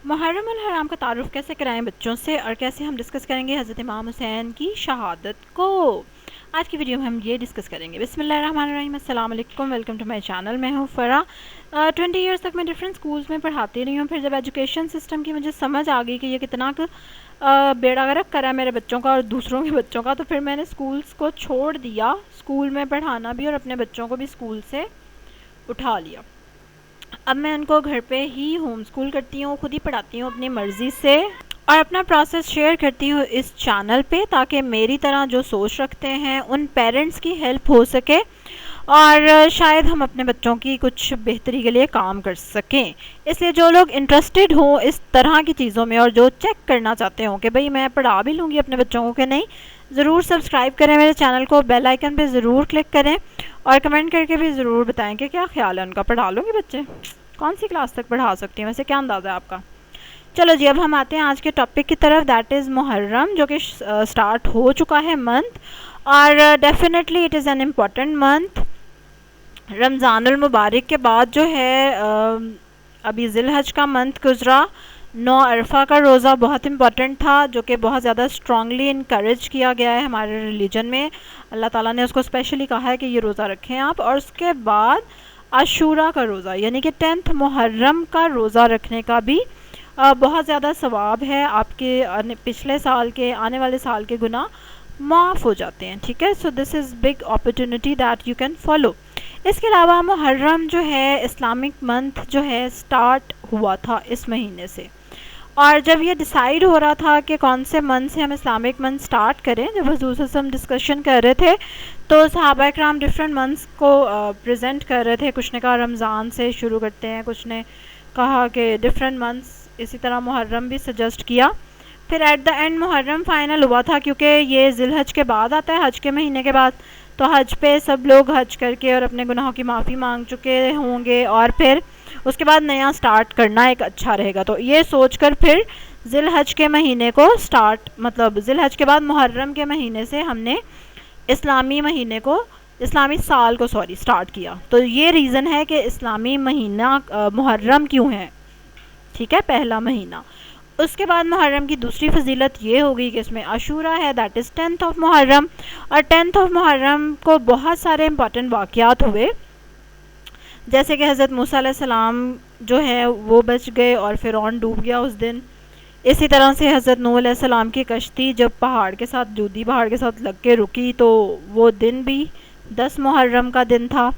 محرم الحرام کا تعارف کیسے کرائیں بچوں سے، اور کیسے ہم ڈسکس کریں گے حضرت امام حسین کی شہادت کو. آج کی ویڈیو میں ہم یہ ڈسکس کریں گے. بسم اللہ الرحمن الرحیم. السلام علیکم، ویلکم ٹو مائی چینل. میں ہوں فرح. 20 ایئرس تک میں ڈفرینٹ اسکولس میں پڑھاتی رہی ہوں. پھر جب ایجوکیشن سسٹم کی مجھے سمجھ آ گئی کہ یہ کتنا بیڑا غرق کرا ہے میرے بچوں کا اور دوسروں کے بچوں کا، تو پھر میں نے اسکولس کو چھوڑ دیا، اسکول میں پڑھانا بھی اور اپنے بچوں کو بھی اسکول سے اٹھا لیا. اب میں ان کو گھر پہ ہی ہوم اسکول کرتی ہوں، خود ہی پڑھاتی ہوں اپنی مرضی سے، اور اپنا پروسیس شیئر کرتی ہوں اس چینل پہ تاکہ میری طرح جو سوچ رکھتے ہیں ان پیرنٹس کی ہیلپ ہو سکے اور شاید ہم اپنے بچوں کی کچھ بہتری کے لیے کام کر سکیں. اس لیے جو لوگ انٹرسٹڈ ہوں اس طرح کی چیزوں میں اور جو چیک کرنا چاہتے ہوں کہ بھئی میں پڑھا بھی لوں گی اپنے بچوں کو کہ نہیں، ضرور سبسکرائب کریں میرے چینل کو، بیل آئیکن پہ ضرور کلک کریں اور کمنٹ کر کے بھی ضرور بتائیں کہ کیا خیال ہے ان کا. پڑھا لوں گے بچے؟ کون سی کلاس تک پڑھا سکتی ہیں ویسے، کیا اندازہ ہے آپ کا؟ چلو جی، اب ہم آتے ہیں آج کے ٹاپک کی طرف، دیٹ از محرم، جو کہ سٹارٹ ہو چکا ہے منتھ، اور definitely it is an important month. Ramzan المبارک کے بعد جو ہے ابھی ذی الحج کا منتھ گزرا. 9 عرفہ کا روزہ بہت امپورٹنٹ تھا، جو کہ بہت زیادہ اسٹرانگلی انکریج کیا گیا ہے ہمارے ریلیجن میں. اللہ تعالیٰ نے اس کو اسپیشلی کہا ہے کہ یہ روزہ رکھیں آپ. اور اس کے بعد عاشورہ کا روزہ، یعنی کہ 10 محرم کا روزہ رکھنے کا بھی بہت زیادہ ثواب ہے. آپ کے پچھلے سال کے، آنے والے سال کے گناہ معاف ہو جاتے ہیں. ٹھیک ہے، so this is big opportunity that you can follow. اس کے علاوہ محرم جو ہے اسلامک منتھ جو ہے سٹارٹ ہوا تھا اس مہینے سے، اور جب یہ ڈیسائیڈ ہو رہا تھا کہ کون سے منتھ سے ہم اسلامک منتھ سٹارٹ کریں، جب حضور صلی اللہ علیہ وسلم ڈسکشن کر رہے تھے تو صحابہ کرام ڈفرینٹ منتھس کو پریزنٹ کر رہے تھے. کچھ نے کہا رمضان سے شروع کرتے ہیں، کچھ نے کہا کہ ڈفرینٹ منتھس، اسی طرح محرم بھی سجیسٹ کیا. پھر at the end Muharram final ہوا تھا، کیونکہ یہ ذی الحج کے بعد آتا ہے، حج کے مہینے کے بعد، تو حج پہ سب لوگ حج کر کے اور اپنے گناہوں کی معافی مانگ چکے ہوں گے، اور پھر اس کے بعد نیا سٹارٹ کرنا ایک اچھا رہے گا. تو یہ سوچ کر پھر ذی الحج کے مہینے کو سٹارٹ، مطلب ذی الحج کے بعد محرم کے مہینے سے ہم نے اسلامی مہینے کو، اسلامی سال کو سٹارٹ کیا. تو یہ ریزن ہے کہ اسلامی مہینہ محرم کیوں ہے. ٹھیک ہے، پہلا مہینہ. اس کے بعد محرم کی دوسری فضیلت یہ ہوگی کہ اس میں عاشورہ ہے، دیٹ از 10 محرم. اور 10 محرم کو بہت سارے امپورٹنٹ واقعات ہوئے، جیسے کہ حضرت موسیٰ علیہ السلام جو ہے وہ بچ گئے اور فرعون ڈوب گیا اس دن. اسی طرح سے حضرت نوح علیہ السلام کی کشتی جب پہاڑ کے ساتھ، جودی پہاڑ کے ساتھ لگ کے رکی، تو وہ دن بھی 10 محرم کا دن تھا.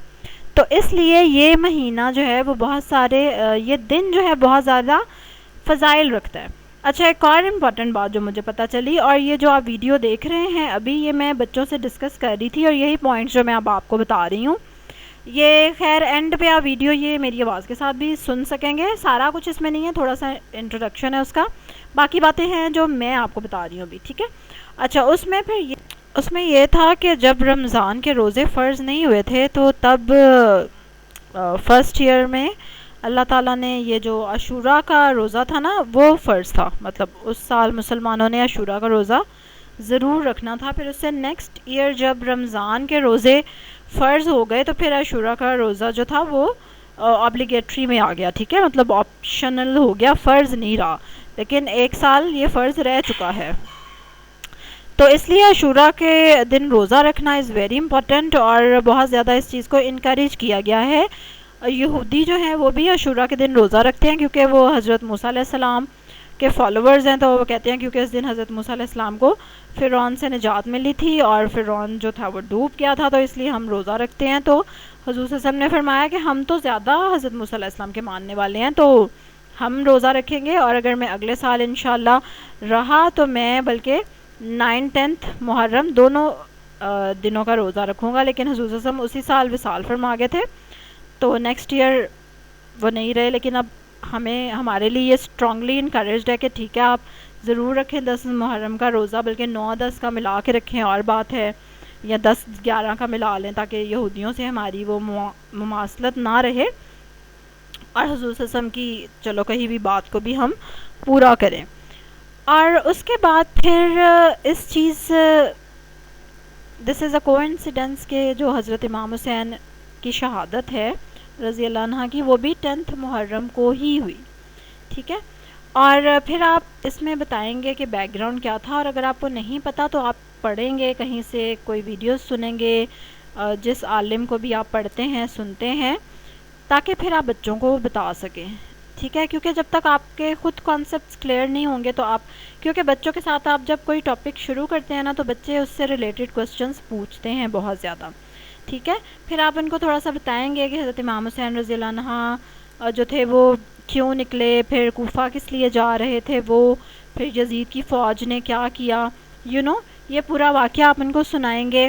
تو اس لیے یہ مہینہ جو ہے وہ بہت سارے، یہ دن جو ہے بہت زیادہ فضائل رکھتا ہے. اچھا، ایک اور امپورٹنٹ بات جو مجھے پتہ چلی، اور یہ جو آپ ویڈیو دیکھ رہے ہیں ابھی، یہ میں بچوں سے ڈسکس کر رہی تھی اور یہی پوائنٹس جو میں اب آپ کو بتا رہی ہوں. یہ خیر اینڈ پہ آپ ویڈیو یہ میری آواز کے ساتھ بھی سن سکیں گے. سارا کچھ اس میں نہیں ہے، تھوڑا سا انٹروڈکشن ہے اس کا، باقی باتیں ہیں جو میں آپ کو بتا رہی ہوں ابھی. ٹھیک ہے. اچھا، اس میں یہ تھا کہ جب رمضان کے روزے فرض نہیں ہوئے تھے تو تب فرسٹ ایئر میں اللہ تعالیٰ نے یہ جو عاشورہ کا روزہ تھا نا وہ فرض تھا، مطلب اس سال مسلمانوں نے عاشورہ کا روزہ ضرور رکھنا تھا. پھر اس سے نیکسٹ ایئر جب رمضان کے روزے فرض ہو گئے تو پھر عاشورہ کا روزہ جو تھا وہ آبلیگیٹری میں آ گیا. ٹھیک ہے، مطلب آپشنل ہو گیا، فرض نہیں رہا، لیکن ایک سال یہ فرض رہ چکا ہے. تو اس لیے عاشورہ کے دن روزہ رکھنا از ویری امپورٹنٹ، اور بہت زیادہ اس چیز کو انکریج کیا گیا ہے. یہودی جو ہیں وہ بھی عاشورہ کے دن روزہ رکھتے ہیں کیونکہ وہ حضرت موسیٰ علیہ السلام کے فالوورز ہیں. تو وہ کہتے ہیں کیونکہ اس دن حضرت موسیٰ علیہ السلام کو فرعون سے نجات ملی تھی اور فرعون جو تھا وہ ڈوب گیا تھا، تو اس لیے ہم روزہ رکھتے ہیں. تو حضور صلی اللہ علیہ وسلم نے فرمایا کہ ہم تو زیادہ حضرت موسیٰ علیہ السلام کے ماننے والے ہیں، تو ہم روزہ رکھیں گے. اور اگر میں اگلے سال انشاءاللہ رہا تو میں بلکہ 9 محرم دونوں دنوں کا روزہ رکھوں گا. لیکن حضور صلی اللہ علیہ وسلم اسی سال وصال فرما گئے تھے تو نیکسٹ ایئر وہ نہیں رہے. لیکن اب ہمارے لیے یہ اسٹرانگلی انکریجڈ ہے کہ ٹھیک ہے آپ ضرور رکھیں 10 محرم کا روزہ، بلکہ 9-10 کا ملا کے رکھیں اور بات ہے، یا 10-11 کا ملا لیں تاکہ یہودیوں سے ہماری وہ مماثلت نہ رہے، اور حضور صلی اللہ علیہ وسلم کی چلو کہیں بھی بات کو بھی ہم پورا کریں. اور اس کے بعد پھر اس چیز، دس از اے کوئنسیڈنس کہ جو حضرت امام حسین کی شہادت ہے رضی اللہ عنہ کی، وہ بھی 10 محرم کو ہی ہوئی. ٹھیک ہے. اور پھر آپ اس میں بتائیں گے کہ بیک گراؤنڈ کیا تھا، اور اگر آپ کو نہیں پتہ تو آپ پڑھیں گے کہیں سے، کوئی ویڈیوز سنیں گے، جس عالم کو بھی آپ پڑھتے ہیں سنتے ہیں، تاکہ پھر آپ بچوں کو بتا سکیں. ٹھیک ہے، کیونکہ جب تک آپ کے خود کانسیپٹس کلیئر نہیں ہوں گے تو آپ، کیونکہ بچوں کے ساتھ آپ جب کوئی ٹاپک شروع کرتے ہیں نا تو بچے اس سے ریلیٹڈ کوسچنس پوچھتے ہیں بہت زیادہ. ٹھیک ہے، پھر آپ ان کو تھوڑا سا بتائیں گے کہ حضرت امام حسین رضی اللہ عنہ جو تھے وہ کیوں نکلے، پھر کوفہ کس لیے جا رہے تھے وہ، پھر یزید کی فوج نے کیا کیا، یہ پورا واقعہ آپ ان کو سنائیں گے.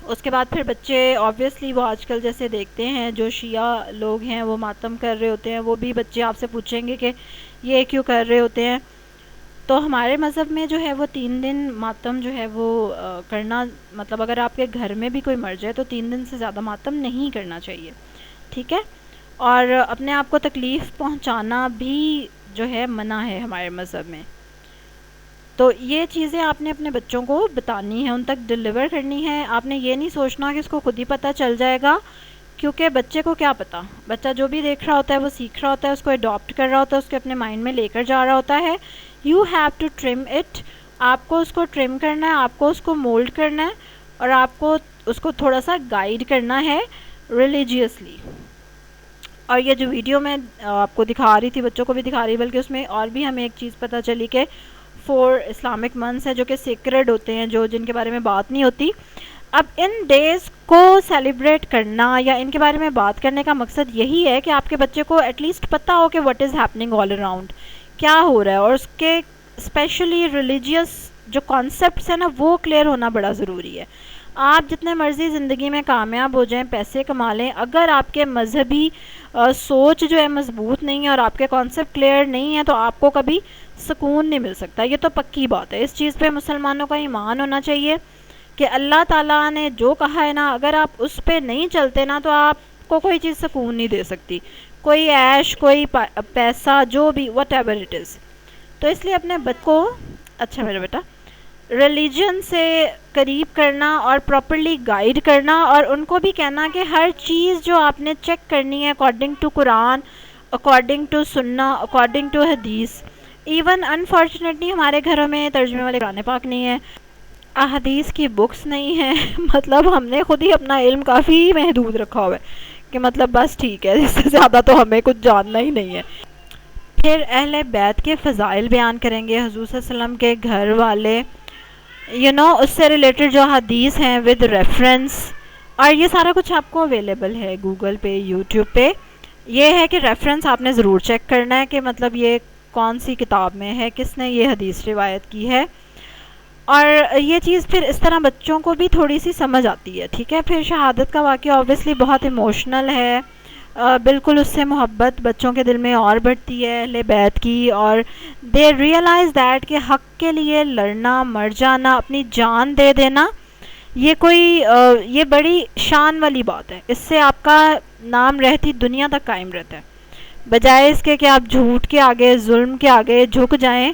اس کے بعد پھر بچے آبویسلی وہ آج کل جیسے دیکھتے ہیں جو شیعہ لوگ ہیں وہ ماتم کر رہے ہوتے ہیں، وہ بھی بچے آپ سے پوچھیں گے کہ یہ کیوں کر رہے ہوتے ہیں. تو ہمارے مذہب میں جو ہے وہ 3 دن ماتم جو ہے وہ کرنا، مطلب اگر آپ کے گھر میں بھی کوئی مر جائے تو 3 دن سے زیادہ ماتم نہیں کرنا چاہیے. ٹھیک ہے، اور اپنے آپ کو تکلیف پہنچانا بھی جو ہے منع ہے ہمارے مذہب میں. تو یہ چیزیں آپ نے اپنے بچوں کو بتانی ہے، ان تک ڈیلیور کرنی ہے. آپ نے یہ نہیں سوچنا کہ اس کو خود ہی پتہ چل جائے گا، کیونکہ بچے کو کیا پتہ، بچہ جو بھی دیکھ رہا ہوتا ہے وہ سیکھ رہا ہوتا ہے، اس کو اڈاپٹ کر رہا ہوتا ہے، اس کے اپنے مائنڈ میں لے کر جا رہا ہوتا ہے. You have to trim it, آپ کو اس کو ٹرم کرنا ہے، آپ کو اس کو مولڈ کرنا ہے، اور آپ کو اس کو تھوڑا سا گائیڈ کرنا ہے ریلیجیسلی. اور یہ جو ویڈیو میں آپ کو دکھا رہی تھی، بچوں کو بھی دکھا رہی، بلکہ اس میں اور بھی ہمیں ایک چیز پتہ چلی کہ 4 اسلامک منتھس ہیں جو کہ سیکرڈ ہوتے ہیں، جن کے بارے میں بات نہیں ہوتی. اب ان ڈیز کو سیلیبریٹ کرنا یا ان کے بارے میں بات کرنے کا مقصد یہی ہے کہ آپ کے بچے کو ایٹ لیسٹ پتہ ہو کہ what is happening all around, کیا ہو رہا ہے، اور اس کے اسپیشلی ریلیجیس جو کانسیپٹس ہیں نا وہ کلیئر ہونا بڑا ضروری ہے. آپ جتنے مرضی زندگی میں کامیاب ہو جائیں، پیسے کما لیں، اگر آپ کے مذہبی سوچ جو ہے مضبوط نہیں ہے اور آپ کے کانسیپٹ کلیئر نہیں ہے تو آپ کو کبھی سکون نہیں مل سکتا. یہ تو پکی بات ہے، اس چیز پہ مسلمانوں کا ایمان ہونا چاہیے کہ اللہ تعالیٰ نے جو کہا ہے نا، اگر آپ اس پہ نہیں چلتے نا تو آپ کو کوئی چیز سکون نہیں دے سکتی، کوئی عیش، کوئی پیسہ، جو بھی وٹ ایور اٹ از. تو اس لیے اپنے بچوں کو، اچھا میرا بیٹا، ریلیجن سے قریب کرنا اور پراپرلی گائیڈ کرنا، اور ان کو بھی کہنا کہ ہر چیز جو آپ نے چیک کرنی ہے according to Quran, according to Sunnah, according to Hadith. Even unfortunately ہمارے گھروں میں ترجمے والے قرآن پاک نہیں ہے، احادیث کی بکس نہیں ہیں. مطلب ہم نے خود ہی اپنا علم کافی محدود رکھا ہوا ہے کہ مطلب بس ٹھیک ہے، اس سے زیادہ تو ہمیں کچھ جاننا ہی نہیں ہے. پھر اہل بیت کے فضائل بیان کریں گے، حضور صلی اللہ علیہ وسلم کے گھر والے، اس سے ریلیٹڈ جو حدیث ہیں ود ریفرنس. اور یہ سارا کچھ آپ کو اویلیبل ہے گوگل پہ، یوٹیوب پہ. یہ ہے کہ ریفرنس آپ نے ضرور چیک کرنا ہے کہ مطلب یہ کون سی کتاب میں ہے، کس نے یہ حدیث روایت کی ہے. اور یہ چیز پھر اس طرح بچوں کو بھی تھوڑی سی سمجھ آتی ہے. ٹھیک ہے، پھر شہادت کا واقعہ اوبویسلی بہت ایموشنل ہے، بالکل اس سے محبت بچوں کے دل میں اور بڑھتی ہے اہل بیت کی، اور دے ریئلائز دیٹ کہ حق کے لیے لڑنا، مر جانا، اپنی جان دے دینا، یہ بڑی شان والی بات ہے. اس سے آپ کا نام رہتی دنیا تک قائم رہتا ہے، بجائے اس کے کہ آپ جھوٹ کے آگے، ظلم کے آگے جھک جائیں.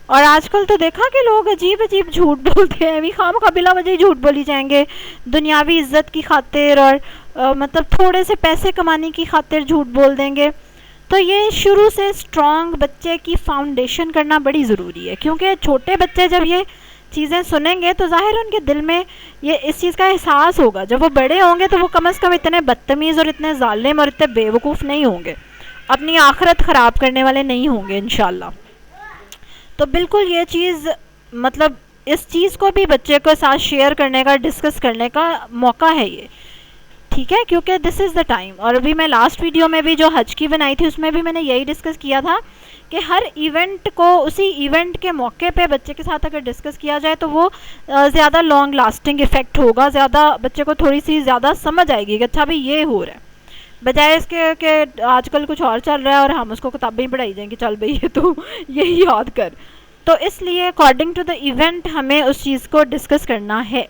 اور آج کل تو دیکھا کہ لوگ عجیب عجیب جھوٹ بولتے ہیں، خواہ بلا وجہ جھوٹ بولی جائیں گے، دنیاوی عزت کی خاطر اور مطلب تھوڑے سے پیسے کمانے کی خاطر جھوٹ بول دیں گے. تو یہ شروع سے اسٹرانگ بچے کی فاؤنڈیشن کرنا بڑی ضروری ہے، کیونکہ چھوٹے بچے جب یہ چیزیں سنیں گے تو ظاہر ان کے دل میں یہ اس چیز کا احساس ہوگا. جب وہ بڑے ہوں گے تو وہ کم از کم اتنے بدتمیز اور اتنے ظالم اور اتنے بیوقوف نہیں ہوں گے، اپنی آخرت خراب کرنے والے نہیں ہوں گے انشاءاللہ. تو بالکل یہ چیز مطلب اس چیز کو بھی بچے کے ساتھ شیئر کرنے کا، ڈسکس کرنے کا موقع ہے یہ. ٹھیک ہے، کیونکہ دس از دا ٹائم. اور ابھی میں لاسٹ ویڈیو میں بھی جو حج کی بنائی تھی اس میں بھی میں نے یہی ڈسکس کیا تھا کہ ہر ایونٹ کو اسی ایونٹ کے موقع پہ بچے کے ساتھ اگر ڈسکس کیا جائے تو وہ زیادہ لانگ لاسٹنگ ایفیکٹ ہوگا، زیادہ بچے کو تھوڑی سی زیادہ سمجھ آئے گی کہ اچھا بھی یہ ہو رہا ہے، بجائے اس کے کہ آج کل کچھ اور چل رہا ہے اور ہم اس کو کتابیں پڑھائی جائیں کہ چل بھئی یہ تو یہی یاد کر. تو اس لیے اکارڈنگ ٹو دا ایونٹ ہمیں اس چیز کو ڈسکس کرنا ہے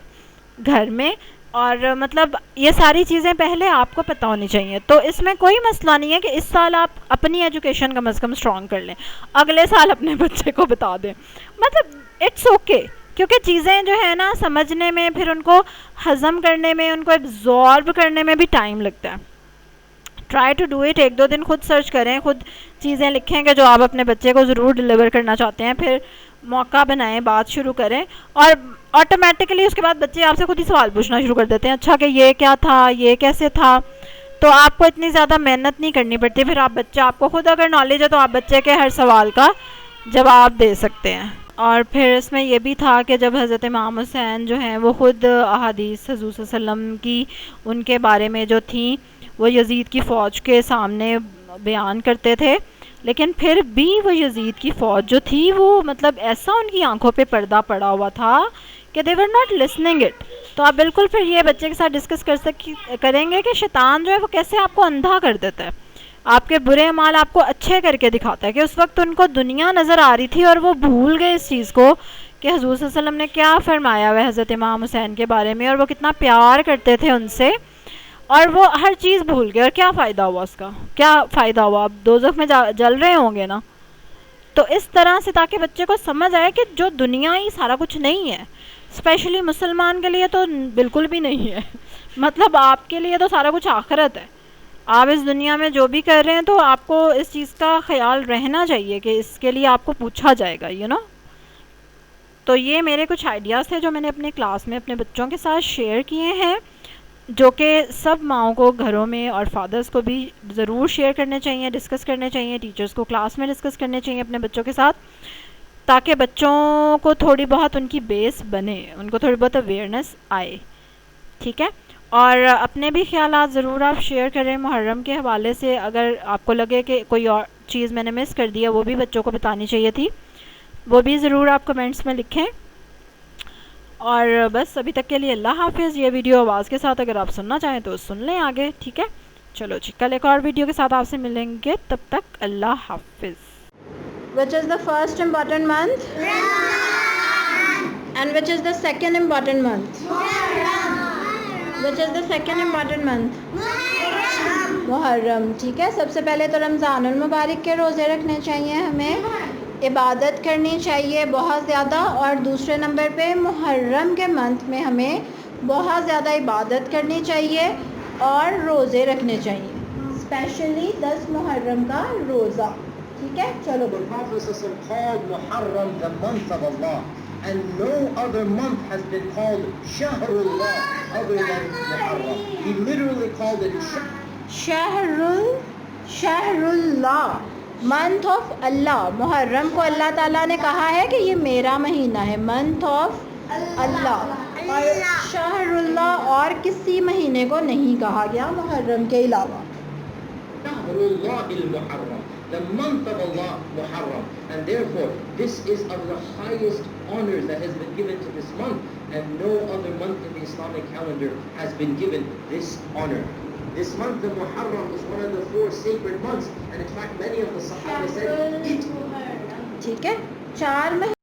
گھر میں. اور مطلب یہ ساری چیزیں پہلے آپ کو پتہ ہونی چاہیے. تو اس میں کوئی مسئلہ نہیں ہے کہ اس سال آپ اپنی ایجوکیشن کم از کم اسٹرانگ کر لیں، اگلے سال اپنے بچے کو بتا دیں، مطلب اٹس اوکے. کیونکہ چیزیں جو ہے نا سمجھنے میں، پھر ان کو ہضم کرنے میں، ان کو ایبزارب کرنے میں بھی ٹائم لگتا ہے. Try to do it. ایک دو دن خود سرچ کریں, خود چیزیں لکھیں کہ جو آپ اپنے بچے کو ضرور ڈلیور کرنا چاہتے ہیں, پھر موقع بنائیں, بات شروع کریں, اور آٹومیٹکلی اس کے بعد بچے آپ سے خود ہی سوال پوچھنا شروع کر دیتے ہیں, اچھا کہ یہ کیا تھا, یہ کیسے تھا. تو آپ کو اتنی زیادہ محنت نہیں کرنی پڑتی, پھر آپ کو خود اگر نالج ہے تو آپ بچے کے ہر سوال کا جواب دے سکتے ہیں. اور پھر اس میں یہ بھی تھا کہ جب حضرت امام حسین جو ہیں وہ خود احادیث حضور صلی اللہ علیہ وسلم کی ان کے بارے میں جو تھیں وہ یزید کی فوج کے سامنے بیان کرتے تھے, لیکن پھر بھی وہ یزید کی فوج جو تھی وہ مطلب ایسا ان کی آنکھوں پہ پردہ پڑا ہوا تھا کہ they were not listening it. تو آپ بالکل پھر یہ بچے کے ساتھ ڈسکس کریں گے کہ شیطان جو ہے وہ کیسے آپ کو اندھا کر دیتا ہے, آپ کے برے اعمال آپ کو اچھے کر کے دکھاتا ہے. کہ اس وقت ان کو دنیا نظر آ رہی تھی اور وہ بھول گئے اس چیز کو کہ حضور صلی اللہ علیہ وسلم نے کیا فرمایا ہوا ہے حضرت امام حسین کے بارے میں, اور وہ کتنا پیار کرتے تھے ان سے, اور وہ ہر چیز بھول گئے. اور کیا فائدہ ہوا اس کا, کیا فائدہ ہوا, اب دوزخ میں جل رہے ہوں گے نا. تو اس طرح سے تاکہ بچے کو سمجھ آئے کہ جو دنیا ہی سارا کچھ نہیں ہے, اسپیشلی مسلمان کے لیے تو بالکل بھی نہیں ہے. مطلب آپ کے لیے تو سارا کچھ آخرت ہے. آپ اس دنیا میں جو بھی کر رہے ہیں تو آپ کو اس چیز کا خیال رہنا چاہیے کہ اس کے لیے آپ کو پوچھا جائے گا, یو نو. تو یہ میرے کچھ آئیڈیاز تھے جو میں نے اپنے کلاس میں اپنے بچوں کے ساتھ شیئر کیے ہیں, جو کہ سب ماؤں کو گھروں میں اور فادرز کو بھی ضرور شیئر کرنے چاہیے, ڈسکس کرنے چاہیے, ٹیچرز کو کلاس میں ڈسکس کرنے چاہیے اپنے بچوں کے ساتھ, تاکہ بچوں کو تھوڑی بہت ان کی بیس بنے, ان کو تھوڑی بہت اویئرنیس آئے. ٹھیک ہے, اور اپنے بھی خیالات ضرور آپ شیئر کریں محرم کے حوالے سے. اگر آپ کو لگے کہ کوئی اور چیز میں نے مس کر دیا وہ بھی بچوں کو بتانی چاہیے تھی, وہ بھی ضرور آپ کمنٹس میں لکھیں. اور بس ابھی تک کے لیے اللہ حافظ. یہ ویڈیو آواز کے ساتھ اگر آپ سننا چاہیں تو سن لیں آگے. ٹھیک ہے, چلو جی, کل ایک اور ویڈیو کے ساتھ آپ سے ملیں گے, تب تک اللہ حافظ. Which is the first important month? Ramadan. And which is the second important month? Muharram. Which is the second important month? Muharram. محرم. ٹھیک ہے, سب سے پہلے تو رمضان المبارک کے روزے رکھنے چاہیے, ہمیں عبادت کرنی چاہیے بہت زیادہ, اور دوسرے نمبر پہ محرم کے منتھ میں ہمیں بہت زیادہ عبادت کرنی چاہیے اور روزے رکھنے چاہیے, اسپیشلی 10 محرم کا روزہ. ٹھیک ہے, چلو. The Prophet called Muharram the month of Allah, and no other month has been called Shahrullah other than Muharram. He literally called it شہراللہ, منتھ آف اللہ. محرم کو اللہ تعالیٰ نے کہا ہے کہ یہ میرا مہینہ ہے, منتھ آف اللہ. اور شہر اللہ اور کسی مہینے کو نہیں کہا گیا محرم کے علاوہ. Shahrullah al-Muharram, the month of Allah, Muharram. And therefore, this is of the highest honors that has been given to this month, and no other month in the Islamic calendar has been given this honor. This month, the Muharram, is one of the 4 sacred months, and in fact, many of the Sahaba said it. ٹھیک ہے, 4 مہینے